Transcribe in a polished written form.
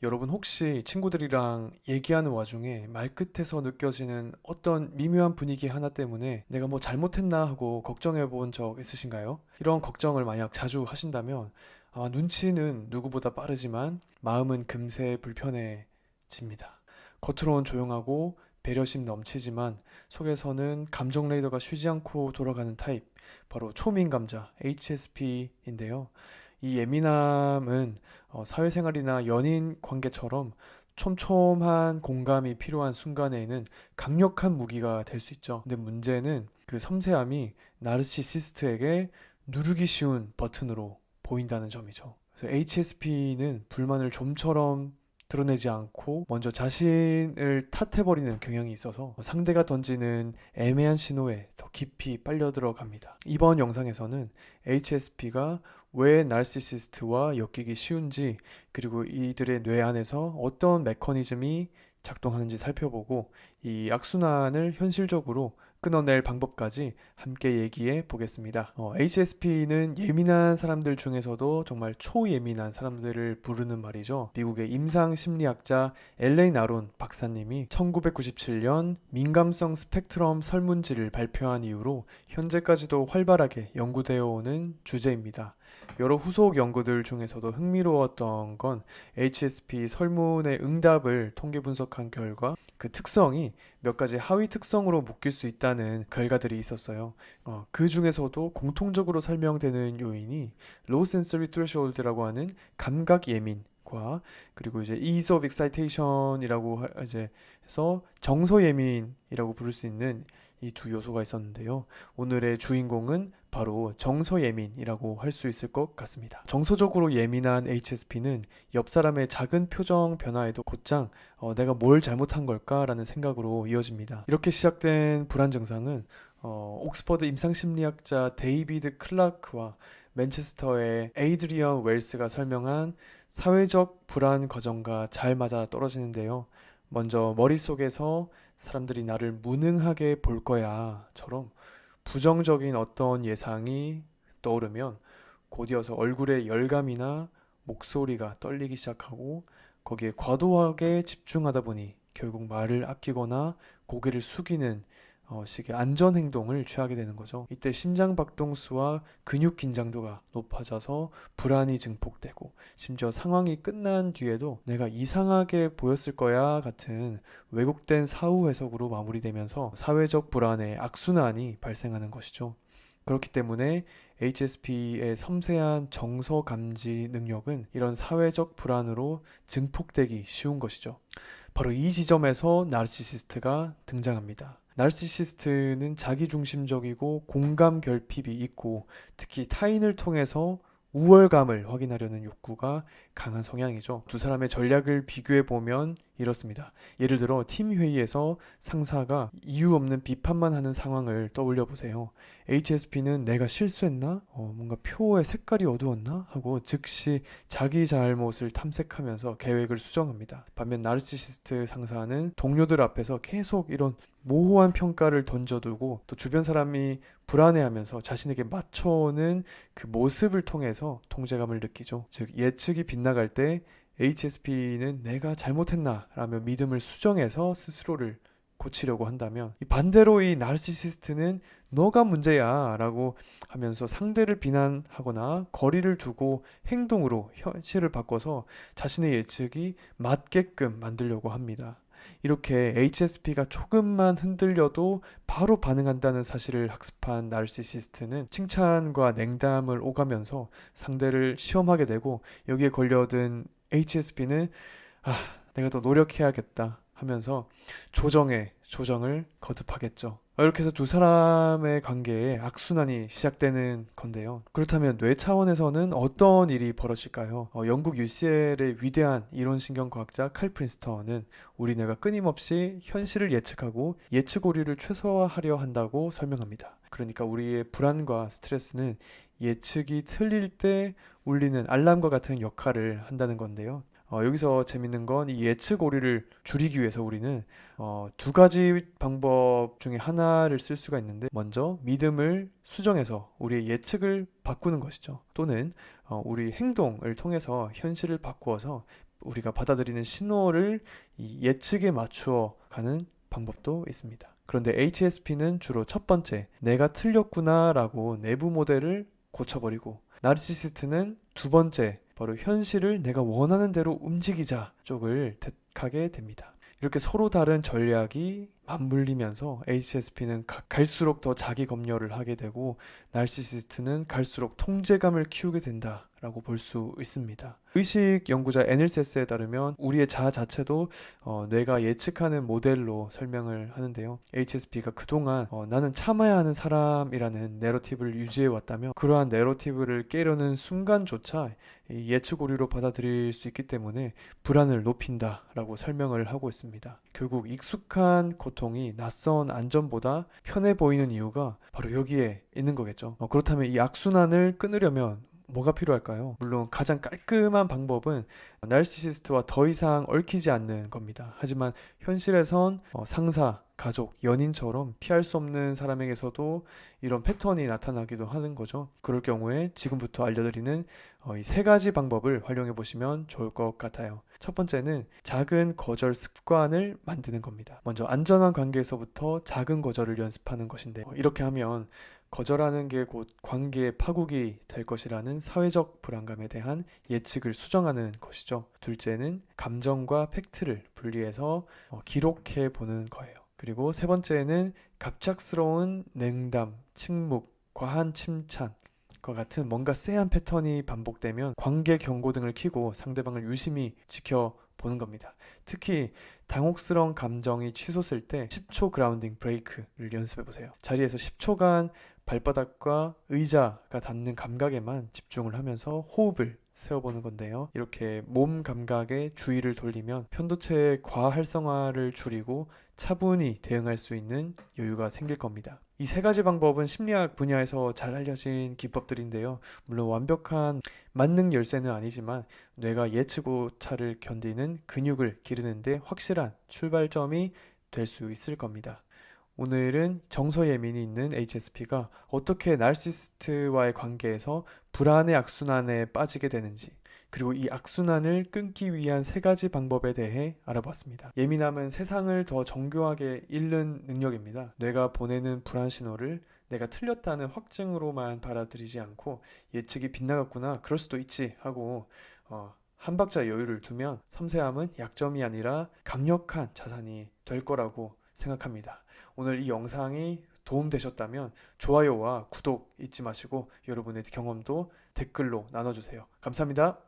여러분 혹시 친구들이랑 얘기하는 와중에 말끝에서 느껴지는 어떤 미묘한 분위기 하나 때문에 내가 뭐 잘못했나 하고 걱정해 본 적 있으신가요? 이런 걱정을 만약 자주 하신다면 아마 눈치는 누구보다 빠르지만 마음은 금세 불편해집니다. 겉으로는 조용하고 배려심 넘치지만 속에서는 감정 레이더가 쉬지 않고 돌아가는 타입, 바로 초민감자 HSP인데요. 이 예민함은 사회생활이나 연인 관계처럼 촘촘한 공감이 필요한 순간에는 강력한 무기가 될 수 있죠. 근데 문제는 그 섬세함이 나르시시스트에게 누르기 쉬운 버튼으로 보인다는 점이죠. 그래서 HSP는 불만을 좀처럼 드러내지 않고 먼저 자신을 탓해버리는 경향이 있어서 상대가 던지는 애매한 신호에 더 깊이 빨려 들어갑니다. 이번 영상에서는 HSP가 왜 나르시시스트와 엮이기 쉬운지, 그리고 이들의 뇌 안에서 어떤 메커니즘이 작동하는지 살펴보고 이 악순환을 현실적으로 끊어낼 방법까지 함께 얘기해 보겠습니다. HSP는 예민한 사람들 중에서도 정말 초예민한 사람들을 부르는 말이죠. 미국의 임상심리학자 엘레인 아론 박사님이 1997년 민감성 스펙트럼 설문지를 발표한 이후로 현재까지도 활발하게 연구되어 오는 주제입니다. 여러 후속 연구들 중에서도 흥미로웠던 건 HSP 설문의 응답을 통계 분석한 결과 그 특성이 몇 가지 하위 특성으로 묶일 수 있다는 결과들이 있었어요. 그 중에서도 공통적으로 설명되는 요인이 Low Sensory Threshold라고 하는 감각 예민과, 그리고 이제 Ease of Excitation이라고 이제 해서 정서 예민이라고 부를 수 있는 이 두 요소가 있었는데요. 오늘의 주인공은 바로 정서 예민이라고 할 수 있을 것 같습니다. 정서적으로 예민한 HSP는 옆 사람의 작은 표정 변화에도 곧장 내가 뭘 잘못한 걸까라는 생각으로 이어집니다. 이렇게 시작된 불안 증상은 옥스퍼드 임상심리학자 데이비드 클라크와 맨체스터의 에이드리언 웰스가 설명한 사회적 불안 과정과 잘 맞아 떨어지는데요. 먼저 머릿속에서 사람들이 나를 무능하게 볼 거야처럼 부정적인 어떤 예상이 떠오르면 곧이어서 얼굴에 열감이나 목소리가 떨리기 시작하고, 거기에 과도하게 집중하다 보니 결국 말을 아끼거나 고개를 숙이는 식의 안전 행동을 취하게 되는 거죠. 이때 심장 박동수와 근육 긴장도가 높아져서 불안이 증폭되고, 심지어 상황이 끝난 뒤에도 내가 이상하게 보였을 거야 같은 왜곡된 사후 해석으로 마무리되면서 사회적 불안의 악순환이 발생하는 것이죠. 그렇기 때문에 HSP의 섬세한 정서 감지 능력은 이런 사회적 불안으로 증폭되기 쉬운 것이죠. 바로 이 지점에서 나르시시스트가 등장합니다. 나르시시스트는 자기중심적이고 공감 결핍이 있고, 특히 타인을 통해서 우월감을 확인하려는 욕구가 강한 성향이죠. 두 사람의 전략을 비교해 보면 이렇습니다. 예를 들어 팀 회의에서 상사가 이유 없는 비판만 하는 상황을 떠올려 보세요. HSP는 내가 실수했나? 뭔가 표의 색깔이 어두웠나? 하고 즉시 자기 잘못을 탐색하면서 계획을 수정합니다. 반면 나르시시스트 상사는 동료들 앞에서 계속 이런 모호한 평가를 던져두고, 또 주변 사람이 불안해하면서 자신에게 맞춰오는 그 모습을 통해서 통제감을 느끼죠. 즉 예측이 빗나갈 때 HSP는 내가 잘못했나 라며 믿음을 수정해서 스스로를 고치려고 한다면, 이 반대로 이 나르시시스트는 너가 문제야 라고 하면서 상대를 비난하거나 거리를 두고 행동으로 현실을 바꿔서 자신의 예측이 맞게끔 만들려고 합니다. 이렇게 HSP가 조금만 흔들려도 바로 반응한다는 사실을 학습한 나르시시스트는 칭찬과 냉담을 오가면서 상대를 시험하게 되고, 여기에 걸려든 HSP는 내가 더 노력해야겠다 하면서 조정을 거듭하겠죠. 이렇게 해서 두 사람의 관계에 악순환이 시작되는 건데요. 그렇다면 뇌 차원에서는 어떤 일이 벌어질까요? 영국 UCL의 위대한 이론신경과학자 칼 프린스턴은 우리 뇌가 끊임없이 현실을 예측하고 예측 오류를 최소화하려 한다고 설명합니다. 그러니까 우리의 불안과 스트레스는 예측이 틀릴 때 울리는 알람과 같은 역할을 한다는 건데요. 여기서 재밌는 건 이 예측 오류를 줄이기 위해서 우리는 두 가지 방법 중에 하나를 쓸 수가 있는데, 먼저 믿음을 수정해서 우리의 예측을 바꾸는 것이죠. 또는 우리 행동을 통해서 현실을 바꾸어서 우리가 받아들이는 신호를 이 예측에 맞추어 가는 방법도 있습니다. 그런데 HSP는 주로 첫 번째, 내가 틀렸구나 라고 내부 모델을 고쳐버리고, 나르시시스트는 두 번째, 바로 현실을 내가 원하는 대로 움직이자 쪽을 택하게 됩니다. 이렇게 서로 다른 전략이 맞물리면서 HSP는 갈수록 더 자기 검열을 하게 되고, 나르시시스트는 갈수록 통제감을 키우게 된다라고 볼 수 있습니다. 의식 연구자 애닐세스에 따르면 우리의 자아 자체도 뇌가 예측하는 모델로 설명을 하는데요. HSP가 그동안 나는 참아야 하는 사람이라는 내러티브를 유지해 왔다면, 그러한 내러티브를 깨려는 순간조차 이 예측 오류로 받아들일 수 있기 때문에 불안을 높인다라고 설명을 하고 있습니다. 결국 익숙한 고통이 낯선 안전보다 편해 보이는 이유가 바로 여기에 있는 거겠죠. 그렇다면 이 악순환을 끊으려면 뭐가 필요할까요? 물론 가장 깔끔한 방법은 나르시시스트와 더 이상 얽히지 않는 겁니다. 하지만 현실에선 상사, 가족, 연인처럼 피할 수 없는 사람에게서도 이런 패턴이 나타나기도 하는 거죠. 그럴 경우에 지금부터 알려드리는 이 세 가지 방법을 활용해 보시면 좋을 것 같아요. 첫 번째는 작은 거절 습관을 만드는 겁니다. 먼저 안전한 관계에서부터 작은 거절을 연습하는 것인데, 이렇게 하면 거절하는 게 곧 관계의 파국이 될 것이라는 사회적 불안감에 대한 예측을 수정하는 것이죠. 둘째는 감정과 팩트를 분리해서 기록해 보는 거예요. 그리고 세 번째는 갑작스러운 냉담, 침묵, 과한 칭찬 과 같은 뭔가 쎄한 패턴이 반복되면 관계 경고 등을 켜고 상대방을 유심히 지켜보는 겁니다. 특히 당혹스러운 감정이 치솟을 때 10초 그라운딩 브레이크를 연습해보세요. 자리에서 10초간 발바닥과 의자가 닿는 감각에만 집중을 하면서 호흡을 세워보는 건데요. 이렇게 몸 감각에 주의를 돌리면 편도체의 과활성화를 줄이고 차분히 대응할 수 있는 여유가 생길 겁니다. 이 세 가지 방법은 심리학 분야에서 잘 알려진 기법들인데요. 물론 완벽한 만능 열쇠는 아니지만 뇌가 예측 오차를 견디는 근육을 기르는데 확실한 출발점이 될 수 있을 겁니다. 오늘은 정서 예민이 있는 HSP가 어떻게 나르시시스트와의 관계에서 불안의 악순환에 빠지게 되는지, 그리고 이 악순환을 끊기 위한 세 가지 방법에 대해 알아봤습니다. 예민함은 세상을 더 정교하게 읽는 능력입니다. 뇌가 보내는 불안 신호를 내가 틀렸다는 확증으로만 받아들이지 않고 예측이 빗나갔구나, 그럴 수도 있지 하고 한 박자 여유를 두면 섬세함은 약점이 아니라 강력한 자산이 될 거라고 생각합니다. 오늘 이 영상이 도움되셨다면 좋아요와 구독 잊지 마시고 여러분의 경험도 댓글로 나눠주세요. 감사합니다.